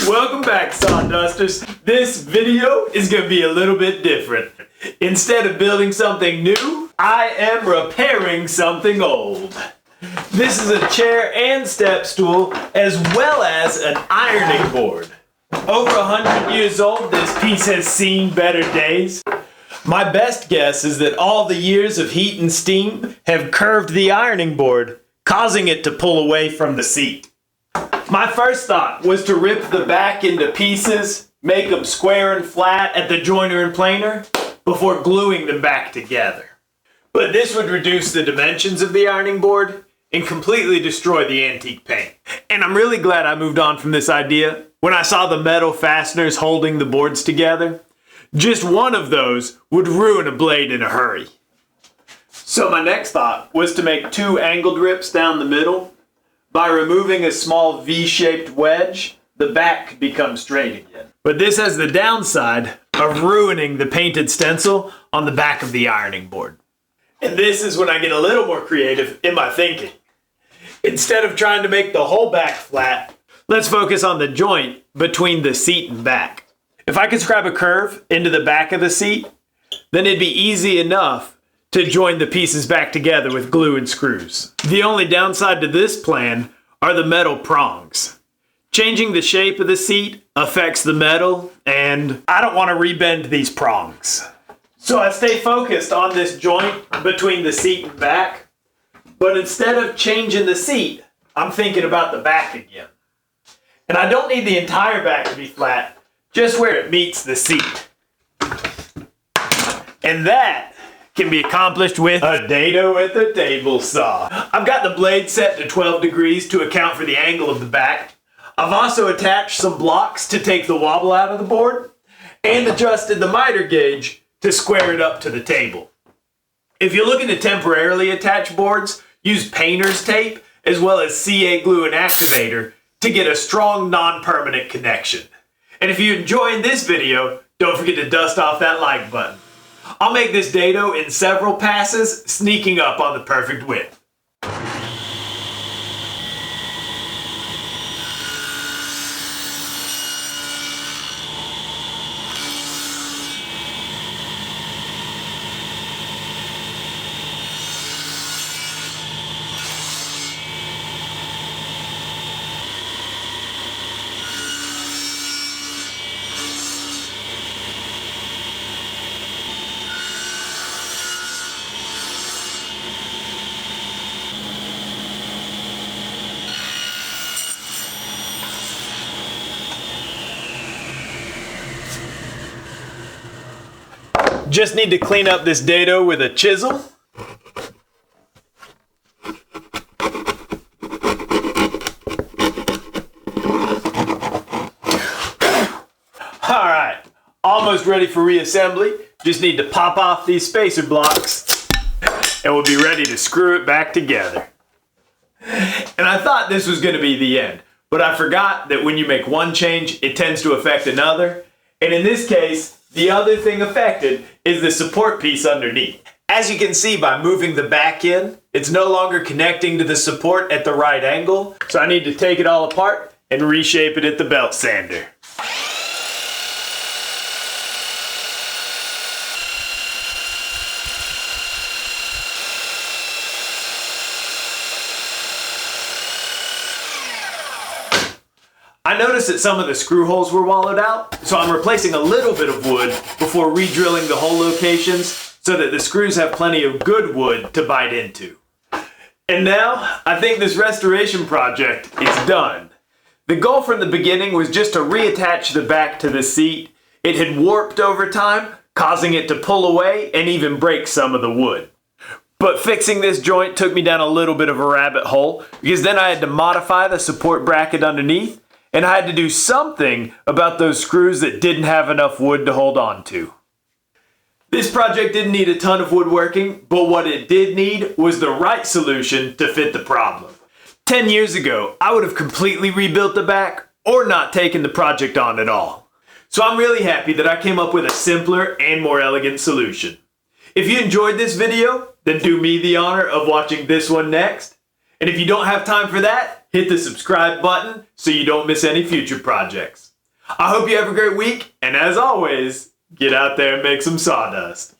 Welcome back, Sawdusters. This video is going to be a little bit different. Instead of building something new, I am repairing something old. This is a chair and step stool, as well as an ironing board. Over 100 years old, this piece has seen better days. My best guess is that all the years of heat and steam have curved the ironing board, causing it to pull away from the seat. My first thought was to rip the back into pieces, make them square and flat at the joiner and planer, before gluing them back together. But this would reduce the dimensions of the ironing board and completely destroy the antique paint. And I'm really glad I moved on from this idea when I saw the metal fasteners holding the boards together. Just one of those would ruin a blade in a hurry. So my next thought was to make two angled rips down the middle. By removing a small V-shaped wedge, the back could become straight again. But this has the downside of ruining the painted stencil on the back of the ironing board. And this is when I get a little more creative in my thinking. Instead of trying to make the whole back flat, let's focus on the joint between the seat and back. If I could scrap a curve into the back of the seat, then it'd be easy enough to join the pieces back together with glue and screws. The only downside to this plan are the metal prongs. Changing the shape of the seat affects the metal, and I don't want to rebend these prongs. So I stay focused on this joint between the seat and back, but instead of changing the seat, I'm thinking about the back again. And I don't need the entire back to be flat, just where it meets the seat. And that can be accomplished with a dado at the table saw. I've got the blade set to 12 degrees to account for the angle of the back. I've also attached some blocks to take the wobble out of the board and adjusted the miter gauge to square it up to the table. If you're looking to temporarily attach boards, use painter's tape as well as CA glue and activator to get a strong non-permanent connection. And if you're enjoying this video, don't forget to dust off that like button. I'll make this dado in several passes, sneaking up on the perfect width. Just need to clean up this dado with a chisel. Alright, almost ready for reassembly. Just need to pop off these spacer blocks and we'll be ready to screw it back together. And I thought this was going to be the end, but I forgot that when you make one change, it tends to affect another. And in this case, the other thing affected is the support piece underneath. As you can see by moving the back in, it's no longer connecting to the support at the right angle, so I need to take it all apart and reshape it at the belt sander. I noticed that some of the screw holes were wallowed out, so I'm replacing a little bit of wood before re-drilling the hole locations so that the screws have plenty of good wood to bite into. And now, I think this restoration project is done. The goal from the beginning was just to reattach the back to the seat. It had warped over time, causing it to pull away and even break some of the wood. But fixing this joint took me down a little bit of a rabbit hole, because then I had to modify the support bracket underneath, and I had to do something about those screws that didn't have enough wood to hold on to. This project didn't need a ton of woodworking, but what it did need was the right solution to fit the problem. 10 years ago, I would have completely rebuilt the back or not taken the project on at all. So I'm really happy that I came up with a simpler and more elegant solution. If you enjoyed this video, then do me the honor of watching this one next. And if you don't have time for that, hit the subscribe button so you don't miss any future projects. I hope you have a great week, and as always, get out there and make some sawdust.